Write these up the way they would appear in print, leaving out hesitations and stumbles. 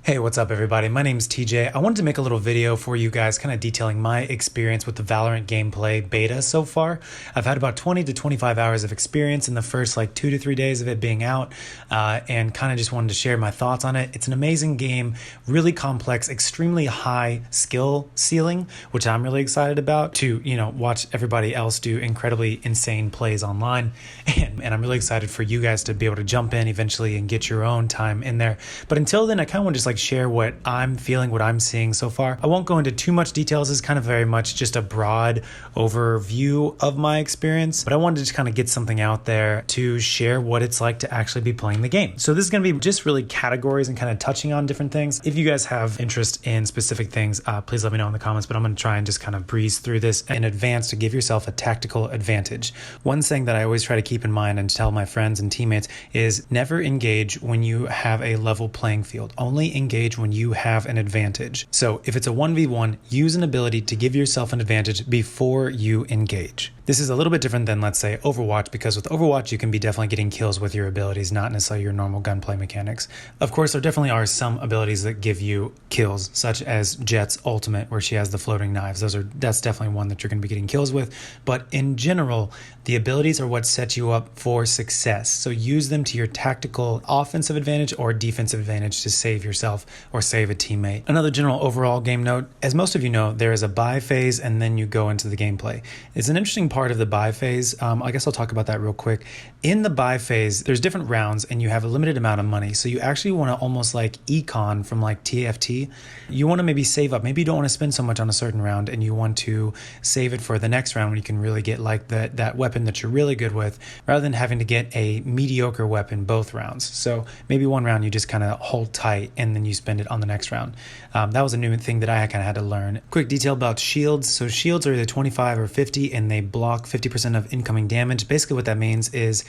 Hey, what's up everybody? My name's TJ. I wanted to make a little video for you guys kind of detailing my experience with the Valorant gameplay beta so far. I've had about 20 to 25 hours of experience in the first like 2 to 3 days of it being out, and kind of just wanted to share my thoughts on it. It's an amazing game, really complex, extremely high skill ceiling, which I'm really excited about to, watch everybody else do incredibly insane plays online. And I'm really excited for you guys to be able to jump in eventually and get your own time in there. But until then, I kind of want to just share what I'm feeling, what I'm seeing so far. I won't go into too much details. It's kind of very much just a broad overview of my experience, but I wanted to just kind of get something out there to share what it's like to actually be playing the game. So this is going to be just really categories and kind of touching on different things. If you guys have interest in specific things, please let me know in the comments, but I'm going to try and just kind of breeze through this in advance to give yourself a tactical advantage. One thing that I always try to keep in mind and tell my friends and teammates is never engage when you have a level playing field. Only engage when you have an advantage. So if it's a 1v1, use an ability to give yourself an advantage before you engage. This is a little bit different than, let's say, Overwatch, because with Overwatch, you can be definitely getting kills with your abilities, not necessarily your normal gunplay mechanics. Of course, there definitely are some abilities that give you kills, such as Jett's ultimate, where she has the floating knives. That's definitely one that you're going to be getting kills with. But in general, the abilities are what set you up for success. So use them to your tactical offensive advantage or defensive advantage to save yourself or save a teammate. Another general overall game note, as most of you know, there is a buy phase and then you go into the gameplay. It's an interesting part of the buy phase. I guess I'll talk about that real quick. In the buy phase, there's different rounds and you have a limited amount of money. So you actually want to almost like econ from like TFT. You want to maybe save up. Maybe you don't want to spend so much on a certain round and you want to save it for the next round when you can really get like that weapon that you're really good with, rather than having to get a mediocre weapon both rounds. So maybe one round you just kind of hold tight and then you spend it on the next round. That was a new thing that I kind of had to learn. Quick detail about shields. So shields are either 25 or 50 and they block 50% of incoming damage. Basically what that means is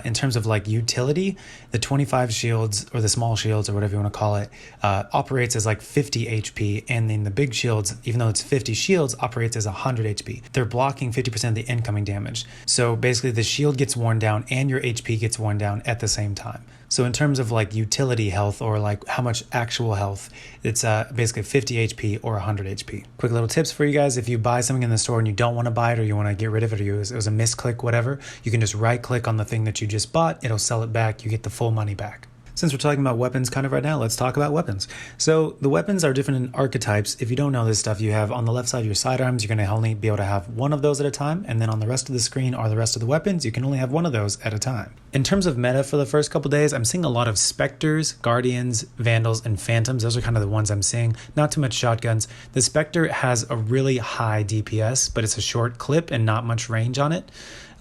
in terms of like utility, the 25 shields or the small shields or whatever you want to call it operates as like 50 HP, and then the big shields, even though it's 50 shields, operates as 100 HP. They're blocking 50% of the incoming damage. So basically the shield gets worn down and your HP gets worn down at the same time. So in terms of like utility health or like how much actual health, it's basically 50 HP or 100 HP. Quick little tips for you guys. If you buy something in the store and you don't want to buy it or you want to get rid of it, or it was a misclick, whatever, you can just right click on the thing that you just bought. It'll sell it back. You get the full money back. Since we're talking about weapons kind of right now, let's talk about weapons. So the weapons are different in archetypes. If you don't know this stuff, you have on the left side your sidearms, you're going to only be able to have one of those at a time. And then on the rest of the screen are the rest of the weapons. You can only have one of those at a time. In terms of meta for the first couple days, I'm seeing a lot of Spectres, Guardians, Vandals, and Phantoms. Those are kind of the ones I'm seeing. Not too much shotguns. The Spectre has a really high DPS, but it's a short clip and not much range on it.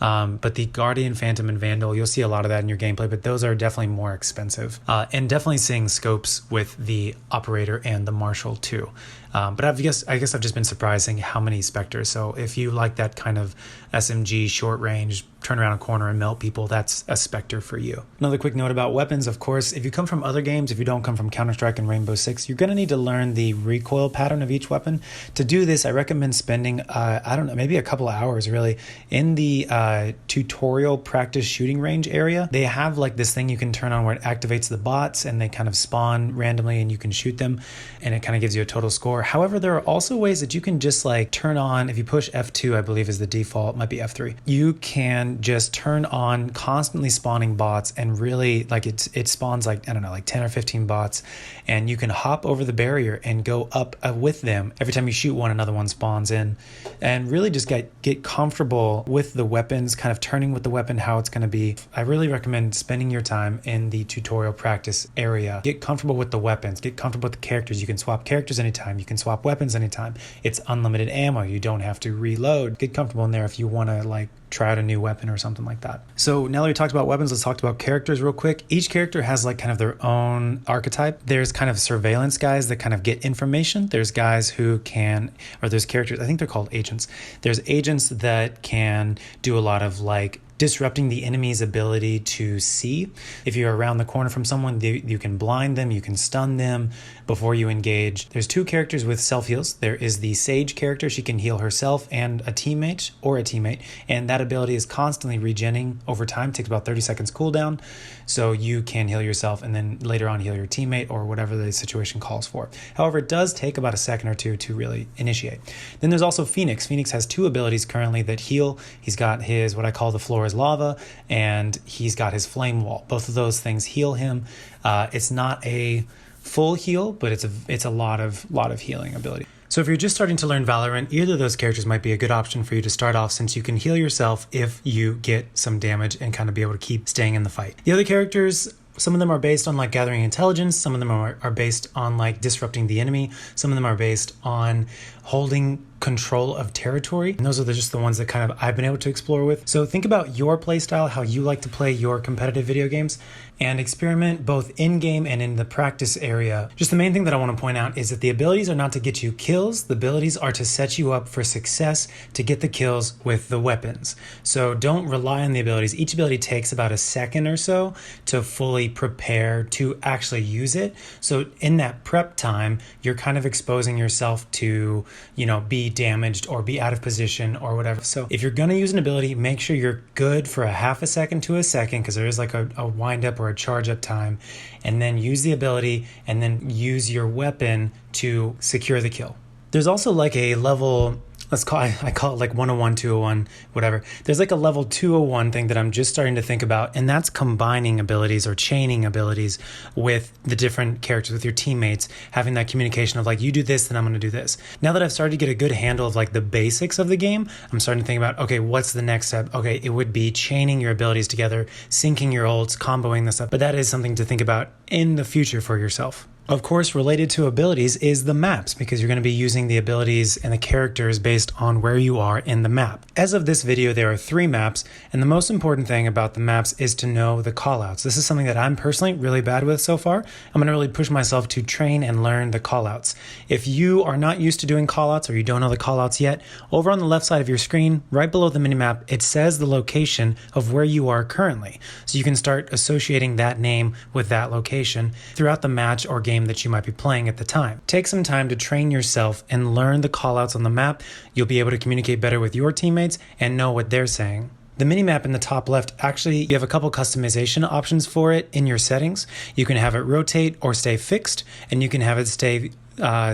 But the Guardian, Phantom, and Vandal, you'll see a lot of that in your gameplay, but those are definitely more expensive. And definitely seeing scopes with the Operator and the Marshal too. But I guess I've just been surprised seeing how many Spectres. So if you like that kind of SMG, short range, turn around a corner and melt people, that's a Spectre for you. Another quick note about weapons, of course, if you come from other games, if you don't come from Counter-Strike and Rainbow Six, you're going to need to learn the recoil pattern of each weapon. To do this, I recommend spending, maybe a couple of hours really in the tutorial practice shooting range area. They have like this thing you can turn on where it activates the bots and they kind of spawn randomly and you can shoot them and it kind of gives you a total score. However, there are also ways that you can just like turn on, if you push F2, I believe is the default, might be F3. You can just turn on constantly spawning bots and really like it spawns like, I don't know, like 10 or 15 bots, and you can hop over the barrier and go up with them. Every time you shoot one, another one spawns in, and really just get comfortable with the weapons, kind of turning with the weapon, how it's going to be. I really recommend spending your time in the tutorial practice area. Get comfortable with the weapons, get comfortable with the characters. You can swap characters anytime. You can swap weapons anytime. It's unlimited ammo. You don't have to reload. Get comfortable in there if you want to like try out a new weapon or something like that. So now that we talked about weapons, let's talk about characters real quick. Each character has like kind of their own archetype. There's kind of surveillance guys that kind of get information. There's guys who can, or there's characters, I think they're called agents. There's agents that can do a lot of like disrupting the enemy's ability to see. If you're around the corner from someone, you can blind them, you can stun them before you engage. There's 2 characters with self-heals. There is the Sage character. She can heal herself and a teammate, and that ability is constantly regenning over time. It takes about 30 seconds cooldown, so you can heal yourself and then later on heal your teammate or whatever the situation calls for. However, it does take about a second or two to really initiate. Then there's also Phoenix. Phoenix has 2 abilities currently that heal. He's got his, what I call the floor is lava, and he's got his flame wall. Both of those things heal him. It's not a full heal, but it's a lot of healing ability. So if you're just starting to learn Valorant, either of those characters might be a good option for you to start off, since you can heal yourself if you get some damage and kind of be able to keep staying in the fight. The other characters, some of them are based on like gathering intelligence. Some of them are based on like disrupting the enemy. Some of them are based on holding control of territory. And those are just the ones that kind of I've been able to explore with. So think about your playstyle, how you like to play your competitive video games, and experiment both in-game and in the practice area. Just the main thing that I want to point out is that the abilities are not to get you kills. The abilities are to set you up for success to get the kills with the weapons. So don't rely on the abilities. Each ability takes about a second or so to fully prepare to actually use it. So in that prep time, you're kind of exposing yourself to, be damaged or be out of position or whatever. So if you're going to use an ability, make sure you're good for a half a second to a second, because there is like a wind up or a charge up time, and then use the ability and then use your weapon to secure the kill. There's also like a level, I call it like 101, 201, whatever. There's like a level 201 thing that I'm just starting to think about, and that's combining abilities or chaining abilities with the different characters, with your teammates, having that communication of like, you do this, then I'm going to do this. Now that I've started to get a good handle of like the basics of the game, I'm starting to think about, okay, what's the next step? Okay, it would be chaining your abilities together, syncing your ults, comboing this up, but that is something to think about in the future for yourself. Of course, related to abilities is the maps, because you're going to be using the abilities and the characters based on where you are in the map. As of this video, there are 3 maps, and the most important thing about the maps is to know the callouts. This is something that I'm personally really bad with so far. I'm going to really push myself to train and learn the callouts. If you are not used to doing callouts or you don't know the callouts yet, over on the left side of your screen, right below the minimap, it says the location of where you are currently. So you can start associating that name with that location throughout the match or game that you might be playing at the time. Take some time to train yourself and learn the callouts on the map. You'll be able to communicate better with your teammates and know what they're saying. The minimap in the top left, actually, you have a couple customization options for it in your settings. You can have it rotate or stay fixed, and you can have it stay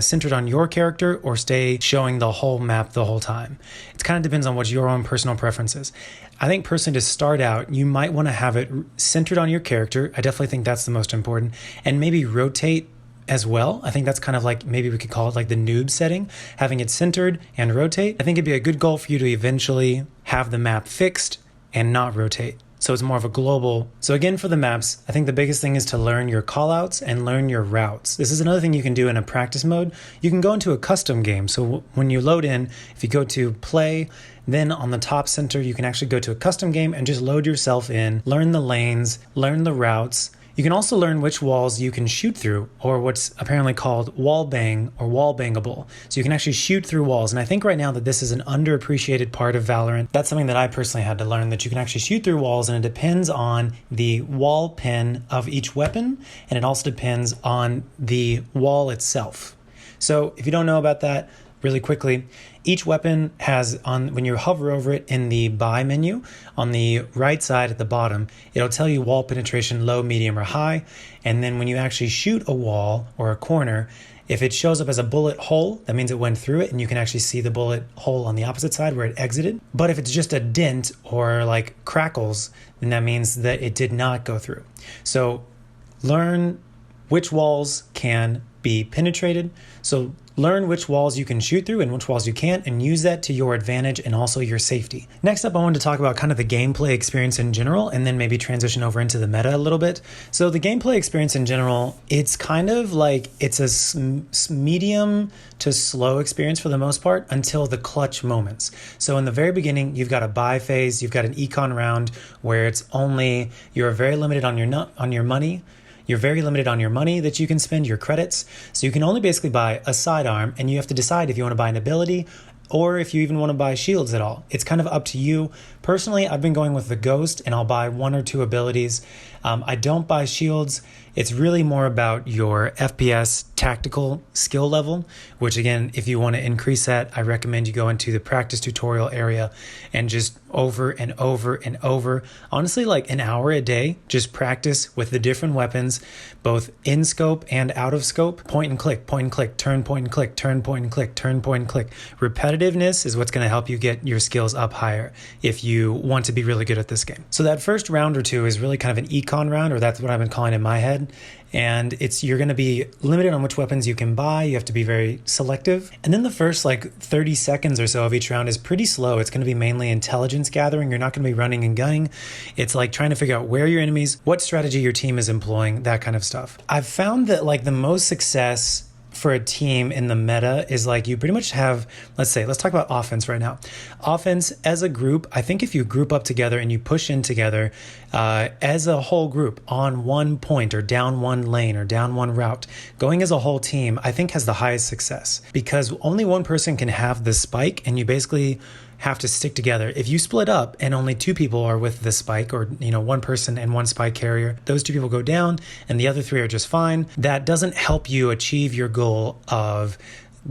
centered on your character or stay showing the whole map the whole time. It kind of depends on what your own personal preference is. I think personally, to start out, you might want to have it centered on your character. I definitely think that's the most important, and maybe rotate as well. I think that's kind of like, maybe we could call it like the noob setting, having it centered and rotate. I think it'd be a good goal for you to eventually have the map fixed and not rotate. So it's more of a global. So again, for the maps, I think the biggest thing is to learn your callouts and learn your routes. This is another thing you can do in a practice mode. You can go into a custom game. So when you load in, if you go to play, then on the top center, you can actually go to a custom game and just load yourself in, learn the lanes, learn the routes. You can also learn which walls you can shoot through, or what's apparently called wall bang or wall bangable. So you can actually shoot through walls. And I think right now that this is an underappreciated part of Valorant. That's something that I personally had to learn, that you can actually shoot through walls, and it depends on the wall pin of each weapon. And it also depends on the wall itself. So if you don't know about that, really quickly, each weapon has, when you hover over it in the buy menu, on the right side at the bottom, it'll tell you wall penetration low, medium, or high. And then when you actually shoot a wall or a corner, if it shows up as a bullet hole, that means it went through it, and you can actually see the bullet hole on the opposite side where it exited. But if it's just a dent or like crackles, then that means that it did not go through. So learn which walls can be penetrated. So learn which walls you can shoot through and which walls you can't, and use that to your advantage and also your safety. Next up, I wanted to talk about kind of the gameplay experience in general, and then maybe transition over into the meta a little bit. So the gameplay experience in general, it's kind of like, it's a medium to slow experience for the most part until the clutch moments. So in the very beginning, you've got a buy phase, you've got an econ round where it's only, you're very limited on your money. You're very limited on your money that you can spend, your credits. So you can only basically buy a sidearm, and you have to decide if you want to buy an ability or if you even want to buy shields at all. It's kind of up to you. Personally, I've been going with the Ghost, and I'll buy 1 or 2 abilities. I don't buy shields. It's really more about your FPS tactical skill level, which again, if you want to increase that, I recommend you go into the practice tutorial area and just over and over and over, honestly, like an hour a day, just practice with the different weapons, both in scope and out of scope. Point and click, turn, point and click, turn, point and click, turn, point and click. Repetitiveness is what's going to help you get your skills up higher if you want to be really good at this game. So that first round or 2 is really kind of an econ round, or that's what I've been calling in my head. And you're going to be limited on which weapons you can buy. You have to be very selective. And then the first like 30 seconds or so of each round is pretty slow. It's going to be mainly intelligence gathering. You're not going to be running and gunning. It's like trying to figure out where your enemies, what strategy your team is employing, that kind of stuff. I've found that like the most success for a team in the meta is like you pretty much have, let's talk about offense right now. Offense as a group, I think if you group up together and you push in together as a whole group on one point or down one lane or down one route, going as a whole team, I think has the highest success because only one person can have the spike and you basically have to stick together. If you split up and only 2 people are with the spike, or 1 person and 1 spike carrier, those 2 people go down and the other 3 are just fine. That doesn't help you achieve your goal of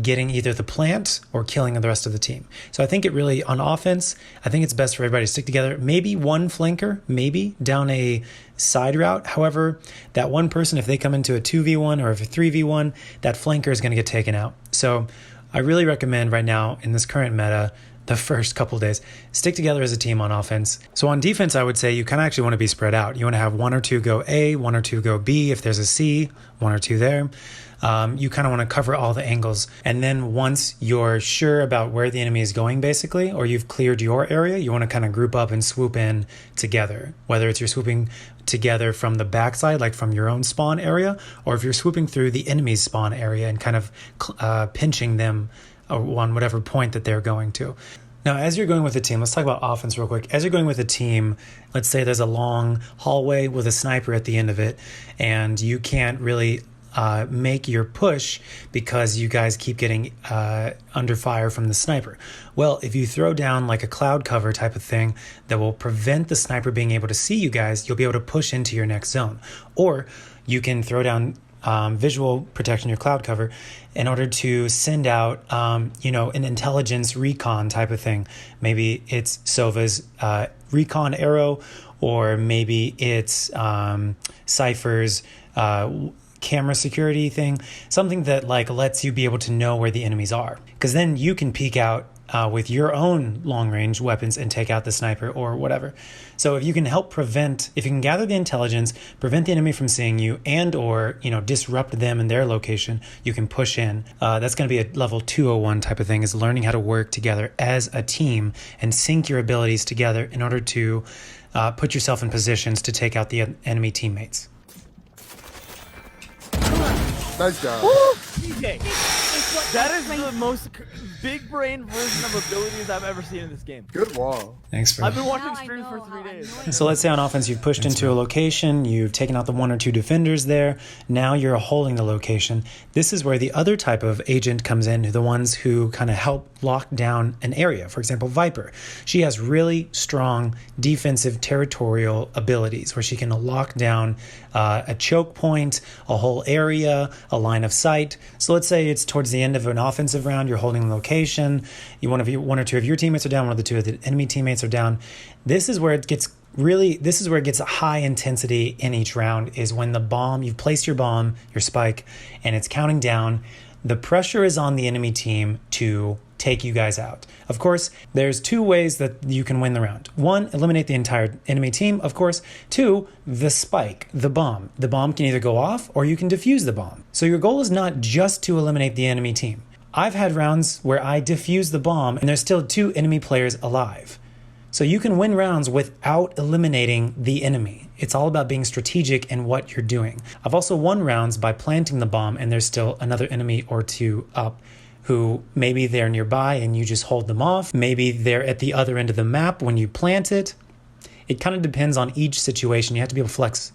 getting either the plant or killing the rest of the team. So I think it really, on offense, I think it's best for everybody to stick together. Maybe 1 flanker, maybe down a side route. However, that 1 person, if they come into a 2v1 or if a 3v1, that flanker is going to get taken out. So I really recommend right now in this current meta, the first couple days, stick together as a team on offense. So on defense, I would say you kind of actually want to be spread out. You want to have 1 or 2 go A, 1 or 2 go B. If there's a C, 1 or 2 there. You kind of want to cover all the angles. And then once you're sure about where the enemy is going, basically, or you've cleared your area, you want to kind of group up and swoop in together. Whether it's you're swooping together from the backside, like from your own spawn area, or if you're swooping through the enemy's spawn area and kind of pinching them on whatever point that they're going to. Now, as you're going with a team, let's talk about offense real quick. As you're going with a team, let's say there's a long hallway with a sniper at the end of it, and you can't really make your push because you guys keep getting under fire from the sniper. Well, if you throw down like a cloud cover type of thing that will prevent the sniper being able to see you guys, you'll be able to push into your next zone. Or you can throw down visual protection, your cloud cover, in order to send out, an intelligence recon type of thing. Maybe it's Sova's recon arrow, or maybe it's Cypher's camera security thing, something that like lets you be able to know where the enemies are. Because then you can peek out with your own long-range weapons and take out the sniper or whatever. So if you can if you can gather the intelligence, prevent the enemy from seeing you, and or disrupt them in their location, you can push in. That's going to be a level 201 type of thing, is learning how to work together as a team and sync your abilities together in order to put yourself in positions to take out the enemy teammates. Nice job. TJ, that is the most big brain version of abilities I've ever seen in this game. Good wall. Thanks, bro. I've been watching streams for 3 days. So let's say on offense, you've pushed into a location, you've taken out the 1 or 2 defenders there. Now you're holding the location. This is where the other type of agent comes in, the ones who kind of help lock down an area. For example, Viper. She has really strong defensive territorial abilities where she can lock down a choke point, a whole area, a line of sight. So let's say it's towards the end of an offensive round, you're holding the location, one or two of your teammates are down, 1 or 2 of the enemy teammates are down. This is where it gets a high intensity in each round, is when you've placed your bomb, your spike, and it's counting down. The pressure is on the enemy team to take you guys out. Of course, there's 2 ways that you can win the round. 1, eliminate the entire enemy team, of course. 2, the spike, the bomb. The bomb can either go off or you can defuse the bomb. So your goal is not just to eliminate the enemy team. I've had rounds where I defuse the bomb and there's still 2 enemy players alive. So you can win rounds without eliminating the enemy. It's all about being strategic in what you're doing. I've also won rounds by planting the bomb and there's still another enemy or 2 up, who maybe they're nearby and you just hold them off. Maybe they're at the other end of the map when you plant it. It kind of depends on each situation. You have to be able to flex.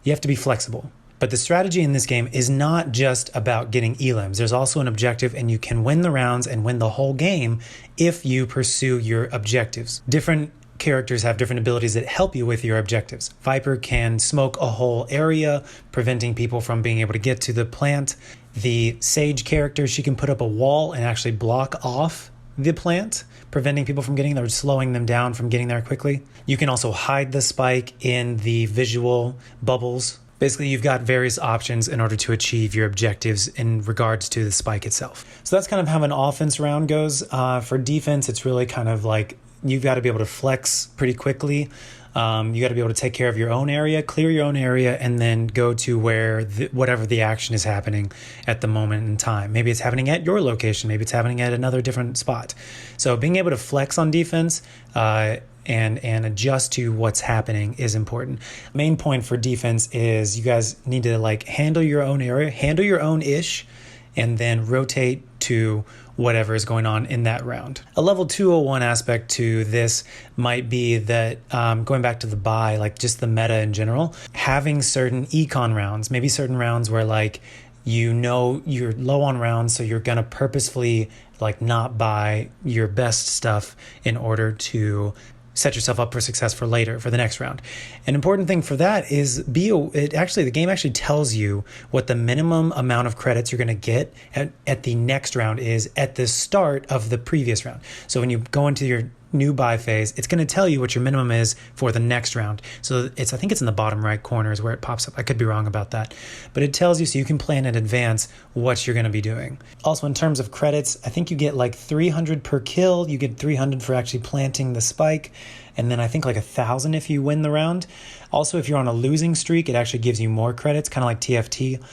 You have to be flexible. But the strategy in this game is not just about getting elims. There's also an objective, and you can win the rounds and win the whole game if you pursue your objectives. Different characters have different abilities that help you with your objectives. Viper can smoke a whole area, preventing people from being able to get to the plant. The Sage character, she can put up a wall and actually block off the plant, preventing people from getting there, or slowing them down from getting there quickly. You can also hide the spike in the visual bubbles. Basically, you've got various options in order to achieve your objectives in regards to the spike itself. So that's kind of how an offense round goes. For defense, it's really kind of like you've got to be able to flex pretty quickly. You got to be able to take care of your own area, clear your own area, and then go to where whatever the action is happening at the moment in time. Maybe it's happening at your location. Maybe it's happening at another different spot. So being able to flex on defense and adjust to what's happening is important. Main point for defense is you guys need to like handle your own area, handle your own ish, and then rotate to whatever is going on in that round. A level 201 aspect to this might be that going back to the buy, like just the meta in general, having certain econ rounds, maybe certain rounds where like you know you're low on rounds, so you're gonna purposefully like not buy your best stuff in order to set yourself up for success for later, for the next round. An important thing for that is the game actually tells you what the minimum amount of credits you're going to get at the next round is at the start of the previous round. So when you go into your new buy phase, it's going to tell you what your minimum is for the next round. So I think it's in the bottom right corner is where it pops up. I could be wrong about that, but it tells you so you can plan in advance what you're going to be doing. Also, in terms of credits, I think you get like 300 per kill. You get 300 for actually planting the spike, and then I think like 1,000 if you win the round. Also, if you're on a losing streak, it actually gives you more credits, kind of like TFT,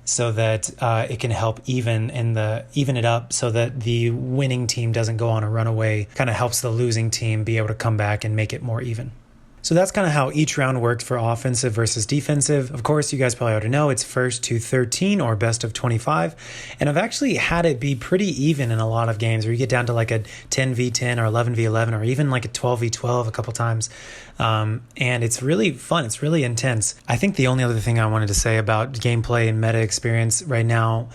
so that it can help even it up so that the winning team doesn't go on a runaway, kind of helps the losing team be able to come back and make it more even. So that's kind of how each round worked for offensive versus defensive. Of course, you guys probably already know it's first to 13 or best of 25. And I've actually had it be pretty even in a lot of games where you get down to like a 10v10 or 11v11 or even like a 12v12 a couple times. And it's really fun. It's really intense. I think the only other thing I wanted to say about gameplay and meta experience right now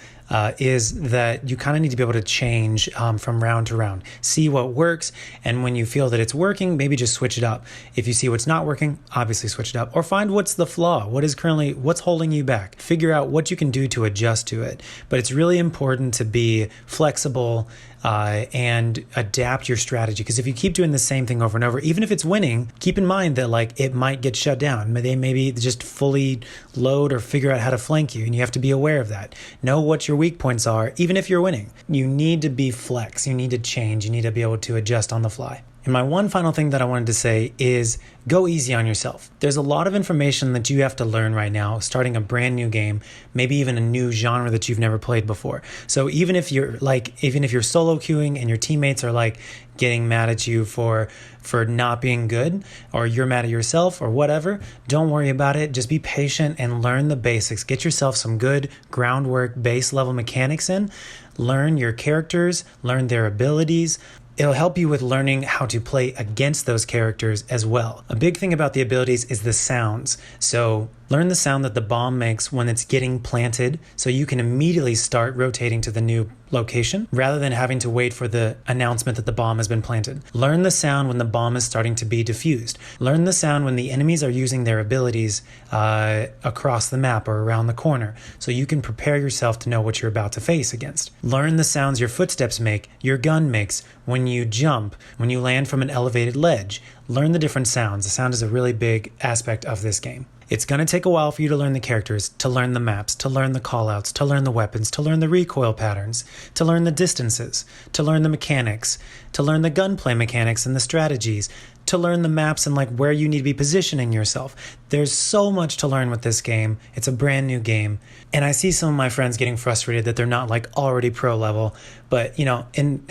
is that you kind of need to be able to change from round to round, see what works, and when you feel that it's working, maybe just switch it up. If you see what's not working, obviously switch it up, or find what's the flaw, what's holding you back, figure out what you can do to adjust to it. But it's really important to be flexible and adapt your strategy, because if you keep doing the same thing over and over, even if it's winning, keep in mind that like it might get shut down. They maybe just fully load or figure out how to flank you, and you have to be aware of that. Know what your weak points are, even if you're winning. You need to be flex, you need to change, you need to be able to adjust on the fly. And my one final thing that I wanted to say is go easy on yourself. There's a lot of information that you have to learn right now, starting a brand new game, maybe even a new genre that you've never played before. So even if you're solo queuing and your teammates are like getting mad at you for not being good, or you're mad at yourself or whatever, don't worry about it. Just be patient and learn the basics. Get yourself some good groundwork, base level mechanics in. Learn your characters, learn their abilities. It'll help you with learning how to play against those characters as well. A big thing about the abilities is the sounds. So learn the sound that the bomb makes when it's getting planted, so you can immediately start rotating to the new location rather than having to wait for the announcement that the bomb has been planted. Learn the sound when the bomb is starting to be diffused. Learn the sound when the enemies are using their abilities across the map or around the corner, so you can prepare yourself to know what you're about to face against. Learn the sounds your footsteps make, your gun makes, when you jump, when you land from an elevated ledge. Learn the different sounds. The sound is a really big aspect of this game. It's going to take a while for you to learn the characters, to learn the maps, to learn the callouts, to learn the weapons, to learn the recoil patterns, to learn the distances, to learn the mechanics, to learn the gunplay mechanics and the strategies, to learn the maps and like where you need to be positioning yourself. There's so much to learn with this game. It's a brand new game. And I see some of my friends getting frustrated that they're not like already pro level. But, and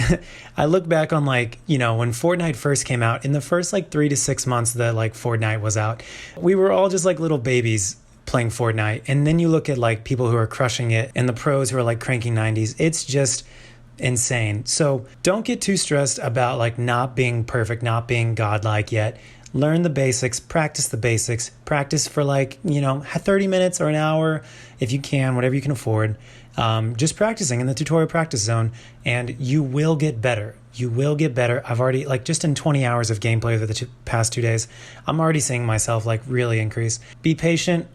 I look back on when Fortnite first came out, in the first like 3 to 6 months that like Fortnite was out, we were all just like little babies playing Fortnite. And then you look at like people who are crushing it and the pros who are like cranking 90s. It's just insane. So don't get too stressed about like not being perfect, not being godlike yet. learn the basics, practice the basics, practice for like, 30 minutes or an hour if you can, whatever you can afford. Just practicing in the tutorial practice zone, and you will get better. You will get better. I've already, like, just in 20 hours of gameplay over the past 2 days, I'm already seeing myself like really increase. Be patient,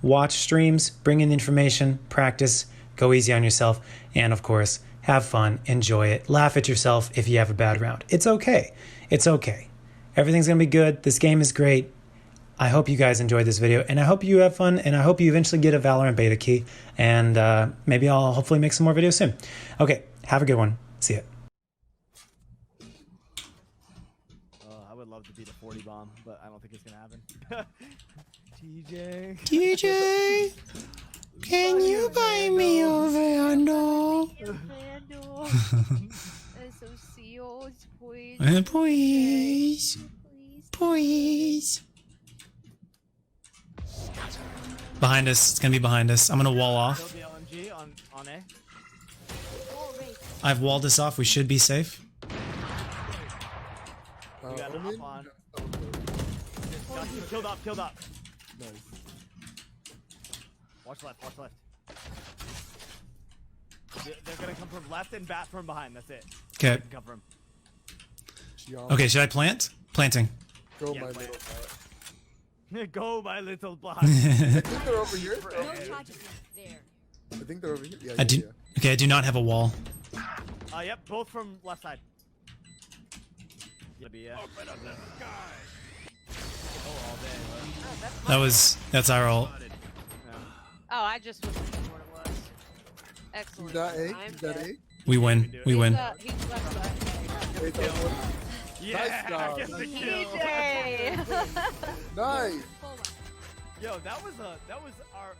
watch streams, bring in information, practice, go easy on yourself, and of course, have fun, enjoy it, laugh at yourself if you have a bad round. It's okay. It's okay. Everything's gonna be good. This game is great. I hope you guys enjoyed this video, and I hope you have fun, and I hope you eventually get a Valorant beta key, and maybe I'll hopefully make some more videos soon. Okay, have a good one. See ya. I would love to beat a 40 bomb, but I don't think it's gonna happen. TJ. TJ, can you buy me a Vandal? Please. Please. Behind us. It's gonna be behind us. I'm gonna wall off. Build the LMG on A. I've walled us off. We should be safe. You got an up on. Got you. Killed up. Nice. Watch left. They're gonna come from left and bat from behind. That's it. Okay. Come from. Okay, should I plant? Planting. Go Yeah, my play little bot. Go, my little block. I think they're over here. No charges there. I think they're over here. Yeah, I do. Okay, I do not have a wall. Yep, both from left side. Open up the sky. Oh, all day. That's our ult. Oh, I just was thinking what it was. Excellent. You got A? I'm You got dead. A? We win. We win. He's left side. Hey, that's one. Yeah, Nice job. get the kill. TJ! Nice. Yo, that was our